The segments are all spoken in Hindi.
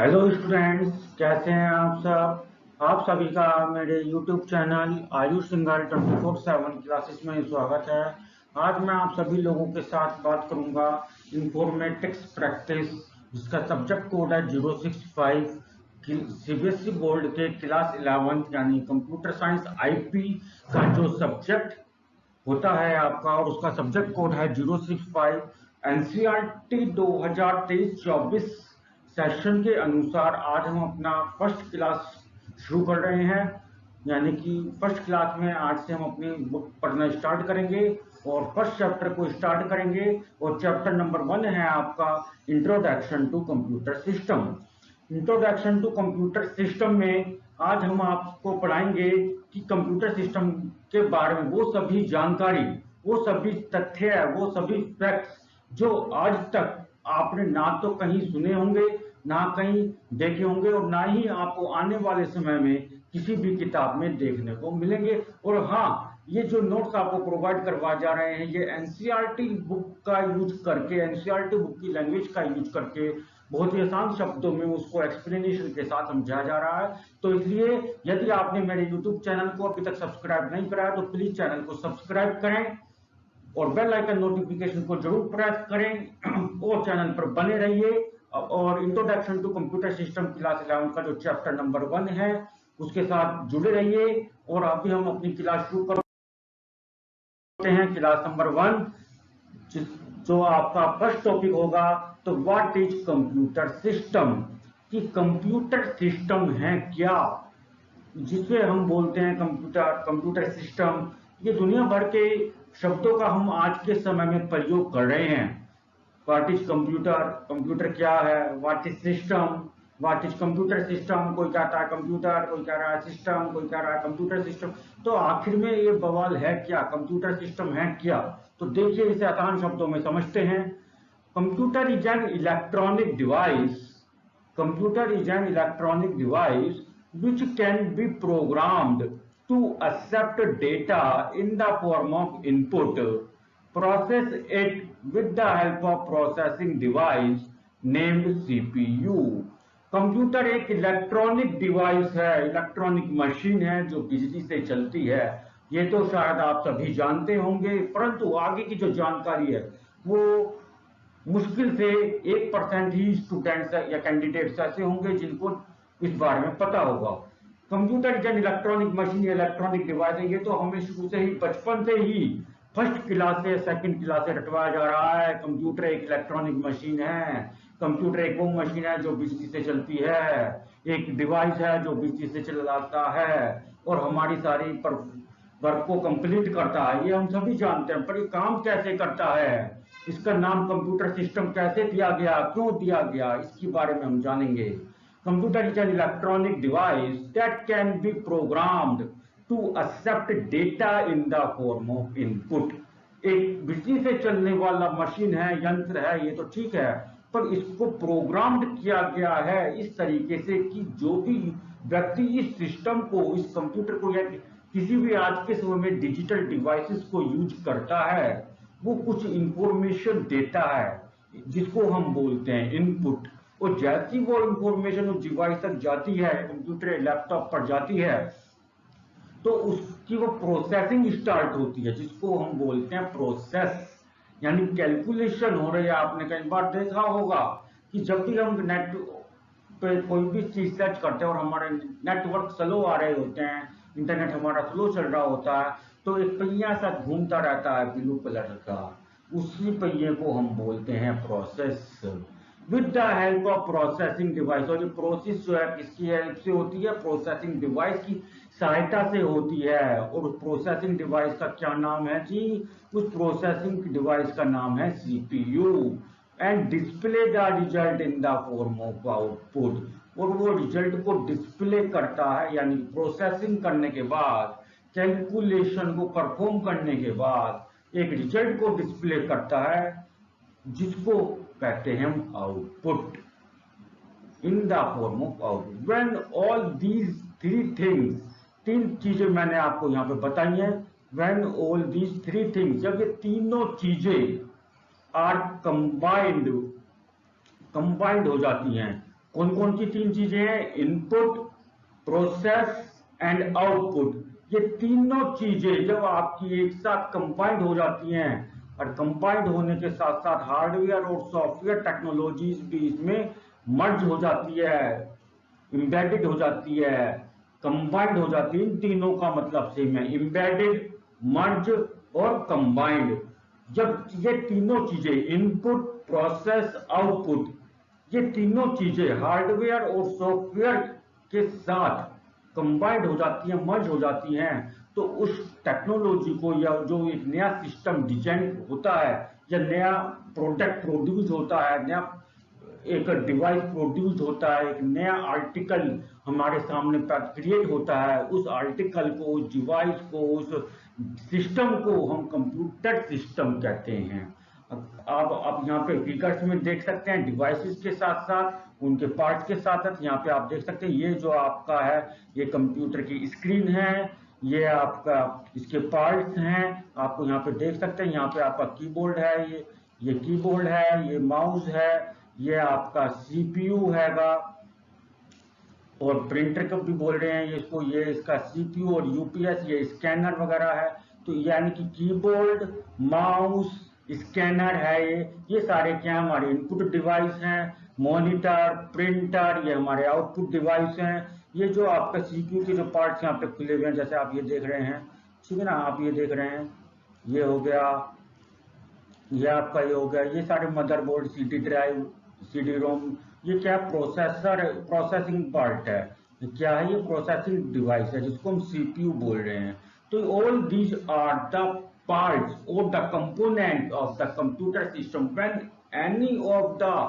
हेलो स्टूडेंट्स, कैसे हैं आप सब। आप सभी का मेरे YouTube channel Ayush Singhar 24/7 classes में स्वागत है। आज मैं आप सभी लोगों के साथ बात करूंगा इंफॉर्मेटिक्स प्रैक्टिस, जिसका सब्जेक्ट कोड है 065 सीबीएसई बोर्ड के क्लास 11 यानी कंप्यूटर साइंस आईपी का जो सब्जेक्ट होता है आपका, और उसका सब्जेक्ट कोड है 065। एनसीईआरटी 2023-24 सेशन के अनुसार आज हम अपना फर्स्ट क्लास शुरू कर रहे हैं। यानी कि फर्स्ट क्लास में आज से हम अपनी बुक पढ़ना स्टार्ट करेंगे और फर्स्ट चैप्टर को स्टार्ट करेंगे। और चैप्टर नंबर 1 है आपका introduction to computer system. Introduction to computer system में आज हम आपको पढ़ाएंगे कि कंप्यूटर सिस्टम के बारे में वो सभी जानकारी, वो सभी तथ्य, वो सभी फैक्ट्स जो आज तक आपने ना तो कहीं सुने होंगे, ना कहीं देखे होंगे, और ना ही आपको आने वाले समय में किसी भी किताब में देखने को मिलेंगे। और हाँ, ये जो नोट्स आपको प्रोवाइड करवाए जा रहे हैं, ये एनसीईआरटी बुक का यूज करके, एनसीईआरटी बुक की लैंग्वेज का यूज करके बहुत ही आसान शब्दों में उसको एक्सप्लेनेशन के साथ समझाया जा रहा है। तो इसलिए यदि आपने मेरे यूट्यूब चैनल को अभी तक सब्सक्राइब नहीं कराया तो प्लीज चैनल को सब्सक्राइब करें और बेल आइकन नोटिफिकेशन को जरूर प्रेस करें और चैनल पर बने रहिए। और introduction to computer system class 11 का जो चैप्टर नंबर 1 है उसके साथ जुड़े रहिए। और अभी हम अपनी क्लास शुरू करते हैं। क्लास नंबर 1 जो आपका फर्स्ट टॉपिक होगा, तो व्हाट इज कंप्यूटर सिस्टम, कि कंप्यूटर सिस्टम है क्या, जिसे हम बोलते हैं कंप्यूटर सिस्टम। ये दुनिया भर के शब्दों का हम आज के समय में प्रयोग कर रहे हैं। व्हाट इज कंप्यूटर, कंप्यूटर क्या है, what is system, what is computer system. कोई कहता है कंप्यूटर, कोई कह रहा है सिस्टम, कोई कह रहा है कंप्यूटर सिस्टम। तो आखिर में ये बवाल है क्या, कंप्यूटर सिस्टम है क्या। तो देखिए, इसे आसान शब्दों में समझते हैं। Computer is an electronic device, computer is an electronic device which can be programmed to accept data in the form of input, process it with the help of processing device named CPU। Computer एक इलेक्ट्रॉनिक डिवाइस है, इलेक्ट्रॉनिक मशीन है जो बिजली से चलती है। ये तो शायद आप सभी जानते होंगे, परंतु आगे की जो जानकारी है वो मुश्किल से 1% ही स्टूडेंट्स या कैंडिडेट्स ऐसे होंगे जिनको इस बारे में पता होगा। Computer is an electronic machine, electronic device है। ये तो हमें शुरू से ही, बचपन से ही, फर्स्ट क्लास से सेकंड क्लास से रटवाया जा रहा है। कंप्यूटर एक इलेक्ट्रॉनिक मशीन है, कंप्यूटर एक वो मशीन है जो बिजली से चलती है, एक डिवाइस है जो बिजली से चलाता है और हमारी सारी वर्क को कंप्लीट करता है। ये हम सभी जानते हैं, पर ये काम कैसे करता है, इसका नाम कंप्यूटर सिस्टम कैसे दिया गया, क्यों दिया गया, इसके बारे में हम जानेंगे। Computer is an electronic device that can be programmed to accept data in the form of input. एक बिजली से चलने वाला मशीन है, यंत्र है, ये तो ठीक है, पर इसको प्रोग्राम्ड किया गया है इस तरीके से कि जो भी व्यक्ति इस सिस्टम को, इस कंप्यूटर को या किसी भी आज के समय में डिजिटल डिवाइसेस को यूज करता है, वो कुछ इंफॉर्मेशन देता है जिसको हम बोलते हैं इनपुट। और जैसी वो इंफॉर्मेशन उस डिवाइस तक जाती है, कंप्यूटर लैपटॉप पर जाती है, तो उसकी वो प्रोसेसिंग स्टार्ट होती है जिसको हम बोलते हैं प्रोसेस, यानी कैलकुलेशन हो रही है। आपने कई बार देखा होगा कि जब भी हम नेट पे कोई भी चीज सर्च करते हैं और हमारे नेटवर्क स्लो आ रहे होते हैं, इंटरनेट हमारा स्लो चल रहा होता है, तो एक पहिया सा घूमता रहता है ब्लू कलर का, उसी पहिए को हम बोलते हैं process. With the help of processing device, और ये प्रोसेस जो है किसकी हेल्प से होती है, प्रोसेसिंग डिवाइस की सहायता से होती है। और प्रोसेसिंग डिवाइस का क्या नाम है जी, उस प्रोसेसिंग डिवाइस का नाम है CPU. And display the result in the form of output, और वो रिजल्ट को डिस्प्ले करता है, यानी प्रोसेसिंग करने के बाद, कैलकुलेशन को परफॉर्म करने के बाद एक रिजल्ट को डिस्प्ले करता है जिसको कहते हैं output, in the form of output. When all these three things, तीन चीजें मैंने आपको यहाँ पे बताई हैं। When all these three things, जब ये तीनों चीजें आर कंबाइंड हो जाती हैं, कौन कौन सी तीन चीजें हैं? Input, process and output. ये तीनों चीजें जब आपकी एक साथ कंबाइंड हो जाती हैं, और कंबाइंड होने के साथ साथ हार्डवेयर और सॉफ्टवेयर टेक्नोलॉजीज भी इसमें मर्ज हो जाती है, एम्बेडेड हो जाती है, कंबाइंड हो जाती है। इन तीनों का मतलब सेम है, एम्बेडेड, मर्ज और कंबाइंड। जब ये तीनों चीजें इनपुट, प्रोसेस, आउटपुट, ये तीनों चीजें हार्डवेयर और सॉफ्टवेयर के साथ कंबाइंड हो जाती हैं, मर्ज हो जाती हैं, तो उस टेक्नोलॉजी को या जो एक नया सिस्टम डिजाइन होता है या नया प्रोडक्ट प्रोड्यूस होता है, नया एक डिवाइस प्रोड्यूस होता है, एक नया आर्टिकल हमारे सामने क्रिएट होता है, उस आर्टिकल को, उस डिवाइस को, उस सिस्टम को हम कंप्यूटर सिस्टम कहते हैं। आप यहाँ पे फिगर्स में देख सकते हैं, डिवाइसेस के साथ साथ उनके पार्ट्स के साथ साथ यहाँ पे आप देख सकते हैं, ये जो आपका है ये कंप्यूटर की स्क्रीन है, ये आपका इसके पार्ट्स हैं, आपको यहाँ पे देख सकते हैं। यहाँ पे आपका कीबोर्ड है, ये कीबोर्ड है, ये माउस है, ये आपका सीपीयू हैगा, और प्रिंटर को भी बोल रहे हैं ये इसको, ये इसका सीपीयू और यूपीएस, ये स्कैनर वगैरह है। तो यानी कि कीबोर्ड, माउस, स्कैनर है, ये सारे क्या हमारे इनपुट डिवाइस हैं। मॉनिटर, प्रिंटर, ये हमारे आउटपुट डिवाइस हैं। ये जो आपका सीपीयू के जो पार्ट्स यहाँ पे खुले हुए हैं, जैसे आप ये देख रहे हैं, ठीक है ना, आप ये देख रहे हैं, ये हो गया, ये आपका ये हो गया, ये सारे motherboard, CD drive, CD ROM, ये क्या प्रोसेसर, प्रोसेसिंग पार्ट है, ये क्या है, ये प्रोसेसिंग डिवाइस है जिसको हम सीपीयू बोल रहे हैं। तो all these are the parts और the component of the computer system. When any of the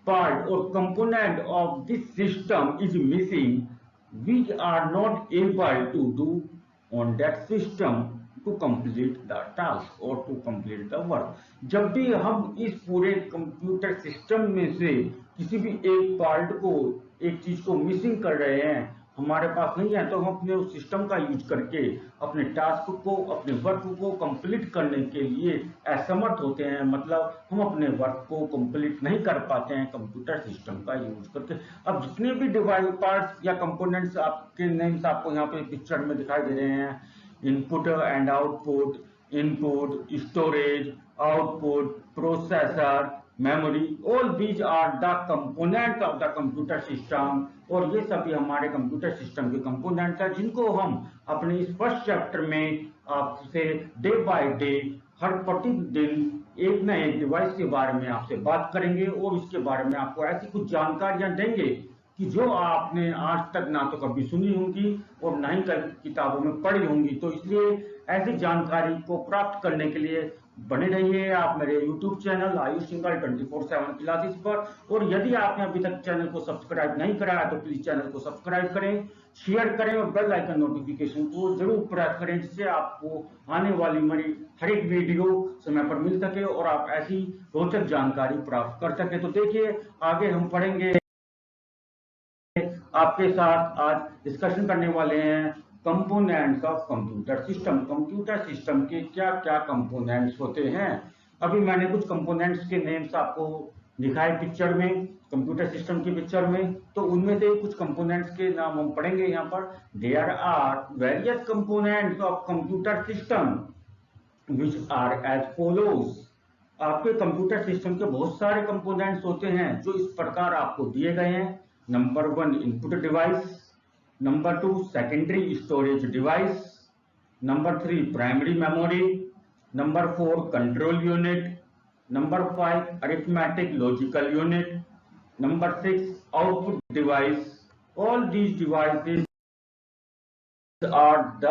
part or component of this system is missing, we are not able to do on that system to complete the task or to complete the work। जब भी हम इस पूरे कंप्यूटर सिस्टम में से किसी भी एक पार्ट को, एक चीज को मिसिंग कर रहे हैं, हमारे पास नहीं है, तो हम अपने उस सिस्टम का यूज करके अपने टास्क को, अपने वर्क को कंप्लीट करने के लिए असमर्थ होते हैं। मतलब हम अपने वर्क को कंप्लीट नहीं कर पाते हैं कंप्यूटर सिस्टम का यूज करके। अब जितने भी डिवाइस, पार्ट्स या कंपोनेंट्स आपके नेम्स आपको यहाँ पे पिक्चर में दिखाई दे रहे हैं, input and output, input, storage, output, processor, memory, all these are the component of the computer system. और ये सभी हमारे कंप्यूटर सिस्टम के कंपोनेंट्स हैं, जिनको हम अपने इस फर्स्ट चैप्टर में आपसे डे बाय डे, हर प्रतिदिन एक न एक डिवाइस के बारे में आपसे बात करेंगे, और इसके बारे में आपको ऐसी कुछ जानकारियां देंगे कि जो आपने आज तक ना तो कभी सुनी होंगी और ना ही किताबों में पढ़ी होंगी। तो इसलिए ऐसी जानकारी को प्राप्त करने के लिए बने रहिए आप मेरे YouTube channel Ayush Singhal 24/7 classes पर। और यदि आपने अभी तक चैनल को सब्सक्राइब नहीं करा है तो प्लीज चैनल को सब्सक्राइब करें, शेयर करें और बेल आइकन नोटिफिकेशन को जरूर प्रेस करें, जिससे आपको आने वाली मेरी हर एक वीडियो समय पर मिल सके और आप ऐसी रोचक जानकारी प्राप्त कर सके। तो देखिए आगे हम पढ़ेंगे, आपके साथ आज डिस्कशन करने वाले हैं components of computer system. Computer system के क्या क्या कंपोनेंट्स होते हैं। अभी मैंने कुछ कंपोनेंट्स के नेम्स आपको दिखाए पिक्चर में, कंप्यूटर सिस्टम की पिक्चर में, तो उनमें से कुछ कंपोनेंट्स के नाम हम पढ़ेंगे यहाँ पर। There are various components of computer system which are as follows. आपके कंप्यूटर सिस्टम के बहुत सारे कंपोनेंट्स होते हैं जो इस प्रकार आपको दिए गए हैं। Number 1 input device, number 2 secondary storage device, number 3 primary memory, number 4 control unit, number 5 arithmetic logical unit, number 6 output device. All these devices are the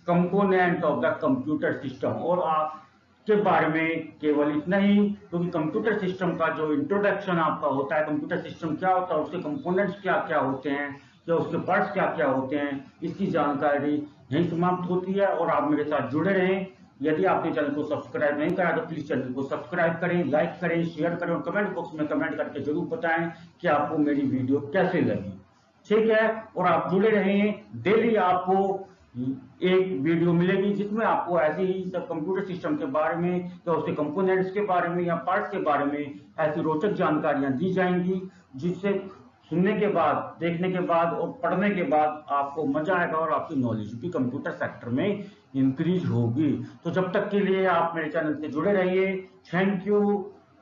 component of the computer system. और आप के बारे में केवल इतना ही, क्योंकि कंप्यूटर सिस्टम का जो इंट्रोडक्शन आपका होता है, कंप्यूटर सिस्टम क्या होता है, उसके कंपोनेंट्स क्या क्या होते हैं या उसके पार्ट्स क्या क्या होते हैं, इसकी जानकारी यहीं समाप्त होती है। और आप मेरे साथ जुड़े रहें। यदि आपने चैनल को सब्सक्राइब नहीं करा तो प्लीज चैनल को सब्सक्राइब करें, लाइक करें, शेयर करें और कमेंट बॉक्स में कमेंट करके जरूर बताएं कि आपको मेरी वीडियो कैसे लगी, ठीक है। और आप जुड़े रहें, डेली आपको एक वीडियो मिलेगी जिसमें आपको ऐसे ही सब कंप्यूटर सिस्टम के बारे में या उसके कंपोनेंट्स के बारे में या पार्ट्स के बारे में ऐसी रोचक जानकारियां दी जाएंगी, जिससे सुनने के बाद, देखने के बाद और पढ़ने के बाद आपको मजा आएगा और आपकी नॉलेज भी कंप्यूटर सेक्टर में इंक्रीज होगी। तो जब तक के लिए आप मेरे चैनल से जुड़े रहिए। Thank you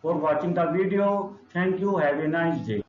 for watching the video. Thank you. Have a nice day.